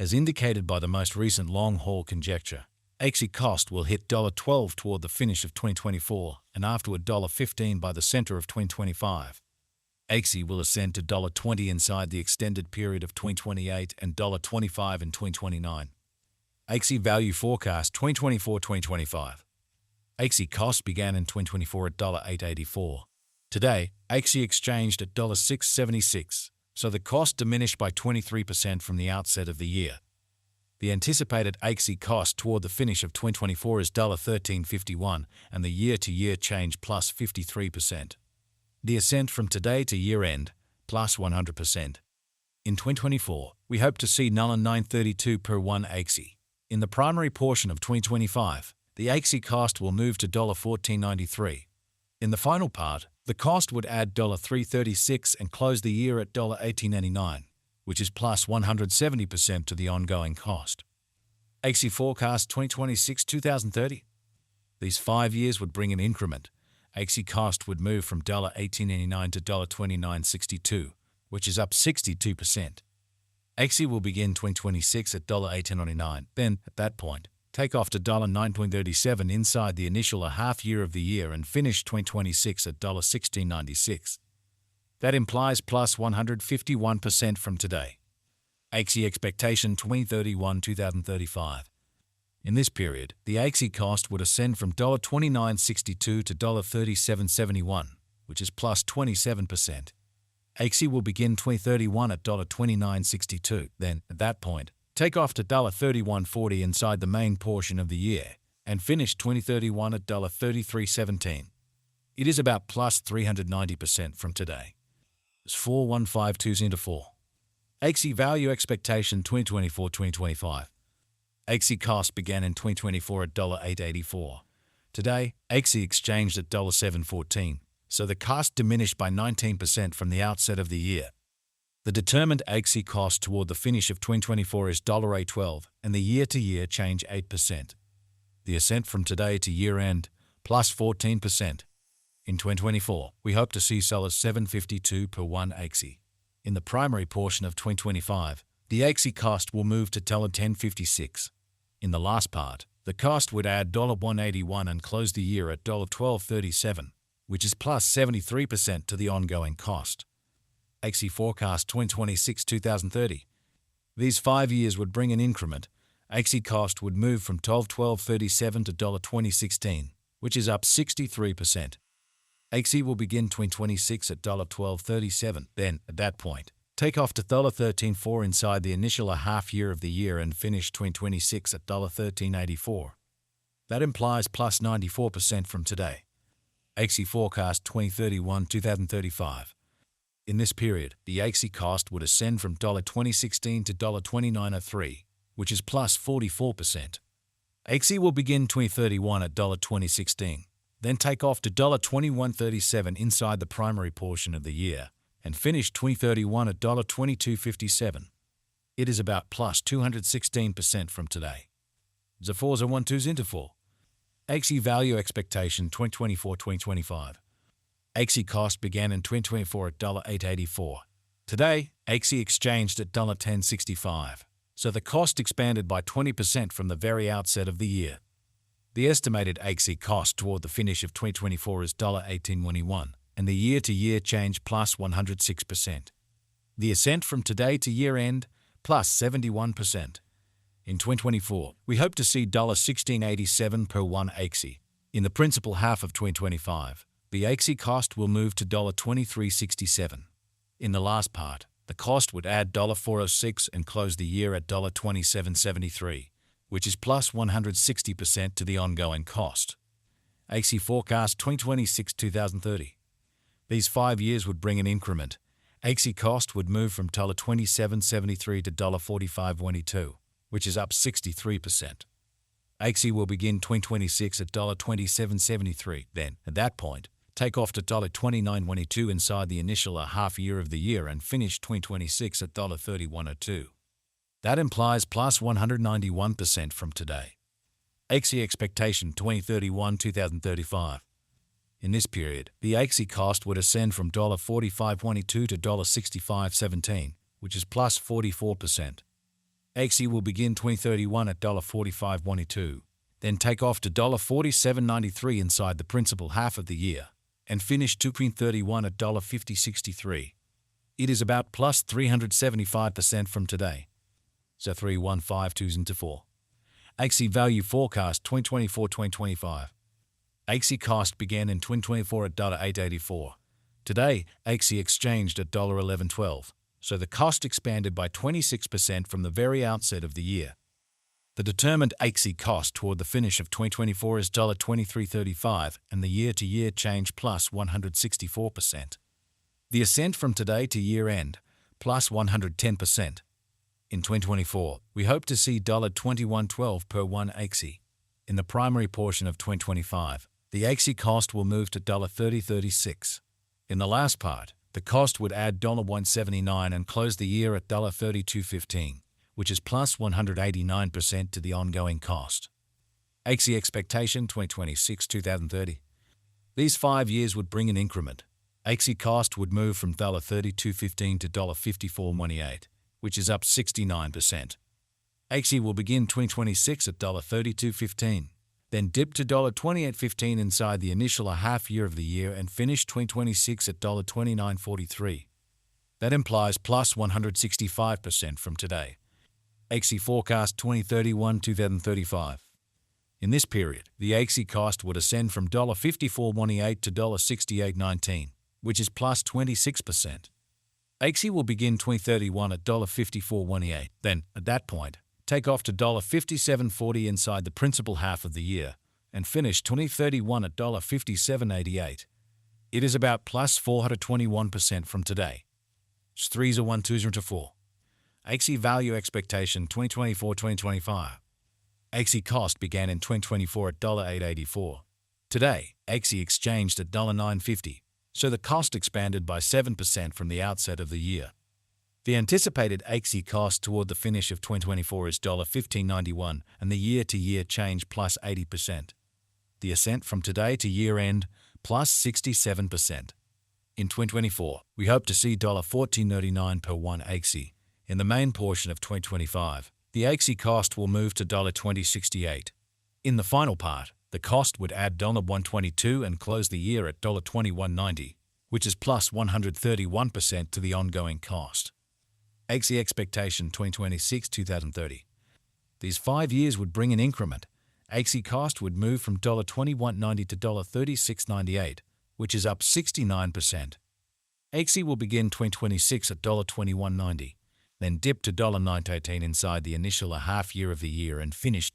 As indicated by the most recent long-haul conjecture, Axie cost will hit $12 toward the finish of 2024 and afterward $15 by the center of 2025. Axie will ascend to $20 inside the extended period of 2028 and $25 in 2029. Axie value forecast 2024-2025. Axie cost began in 2024 at $8.84. Today, Axie exchanged at $6.76, so the cost diminished by 23% from the outset of the year. The anticipated Axie cost toward the finish of 2024 is $13.51 and the year-to-year change plus 53%. The ascent from today to year-end, plus 100%. In 2024, we hope to see $9.32 per 1 Axie. In the primary portion of 2025, the Axie cost will move to $14.93. In the final part, the cost would add $3.36 and close the year at $18.89, which is plus 170% to the ongoing cost. Axie forecast 2026-2030. These 5 years would bring an increment. Axie cost would move from $18.89 to $29.62, which is up 62%. Axie will begin 2026 at $18.99. Then, at that point, take off to $9.37 inside the initial half year of the year and finish 2026 at $16.96. That implies plus 151% from today. Axie expectation 2031-2035. In this period, the Axie cost would ascend from $29.62 to $37.71, which is plus 27%. Axie will begin 2031 at $29.62. Then, at that point, take off to $31.40 inside the main portion of the year and finish 2031 at $33.17. It is about plus 390% from today. It's 4152 into 4. Axie value expectation 2024-2025. Axie cost began in 2024 at $8.84. Today, Axie exchanged at $7.14, so the cost diminished by 19% from the outset of the year. The determined Axie cost toward the finish of 2024 is $8.12 and the year-to-year change 8%. The ascent from today to year-end, plus 14%. In 2024, we hope to see sellers $7.52 per 1 Axie. In the primary portion of 2025, the Axie cost will move to $10.56. In the last part, the cost would add $1.81 and close the year at $12.37, which is plus 73% to the ongoing cost. Axie forecast 2026-2030. These 5 years would bring an increment. Axie cost would move from $12.37 to $20.16, which is up 63%. Axie will begin 2026 at $12.37. Then, at that point, take off to $13.4 inside the initial half year of the year and finish 2026 at $13.84. That implies plus 94% from today. Axie forecast 2031-2035. In this period, the Axie cost would ascend from $20.16 to $29.03, which is plus 44%. Axie will begin 2031 at $20.16, then take off to $21.37 inside the primary portion of the year, and finish 2031 at $22.57. It is about plus 216% from today. The 4s are 1 2s into 4. Axie value expectation 2024-2025. Axie cost began in 2024 at $8.84. Today, Axie exchanged at $10.65, so the cost expanded by 20% from the very outset of the year. The estimated Axie cost toward the finish of 2024 is $18.21, and the year-to-year change plus 106%. The ascent from today to year-end, plus 71%. In 2024, we hope to see $16.87 per 1 Axie. In the principal half of 2025, the Axie cost will move to $23.67. In the last part, the cost would add $4.06 and close the year at $27.73, which is plus 160% to the ongoing cost. Axie forecast 2026-2030. These 5 years would bring an increment. Axie cost would move from $27.73 to $45.22, which is up 63%. Axie will begin 2026 at $27.73. Then, at that point, take off to $29.22 inside the initial half year of the year and finish 2026 at $31.02. That implies plus 191% from today. Axie expectation 2031-2035. In this period, the Axie cost would ascend from $45.22 to $65.17, which is plus 44%. Axie will begin 2031 at $45.22, then take off to $47.93 inside the principal half of the year, and finish 2031 at $50.63. It is about plus 375% from today. So 31524. Axie value forecast 2024-2025. Axie cost began in 2024 at $8.84. Today, Axie exchanged at $11.12, so the cost expanded by 26% from the very outset of the year. The determined Axie cost toward the finish of 2024 is $23.35, and the year-to-year change plus 164%. The ascent from today to year-end, plus 110%. In 2024, we hope to see $21.12 per one Axie. In the primary portion of 2025, the Axie cost will move to $30.36. In the last part, the cost would add $1.79 and close the year at $32.15, which is plus 189% to the ongoing cost. Axie expectation 2026-2030. These 5 years would bring an increment. Axie cost would move from $32.15 to $54.28, which is up 69%. Axie will begin 2026 at $32.15, then dip to $28.15 inside the initial half year of the year and finish 2026 at $29.43. That implies plus 165% from today. Axie forecast 2031-2035. In this period, the Axie cost would ascend from $54.18 to $68.19, which is plus 26%. Axie will begin 2031 at $54.18, then, at that point, take off to $57.40 inside the principal half of the year, and finish 2031 at $57.88. It is about plus 421% from today. 3012024. Axie value expectation 2024-2025. Axie cost began in 2024 at $8.84. Today, Axie exchanged at $9.50, so the cost expanded by 7% from the outset of the year. The anticipated Axie cost toward the finish of 2024 is $15.91, and the year-to-year change plus 80%. The ascent from today to year-end plus 67%. In 2024, we hope to see $14.99 per one Axie. In the main portion of 2025, the Axie cost will move to $20.68. In the final part, the cost would add $1.22 and close the year at $21.90, which is plus 131% to the ongoing cost. Axie expectation 2026-2030. These 5 years would bring an increment. Axie cost would move from $21.90 to $36.98, which is up 69%. Axie will begin 2026 at $21.90, then dip to $9.18 inside the initial half year of the year and finish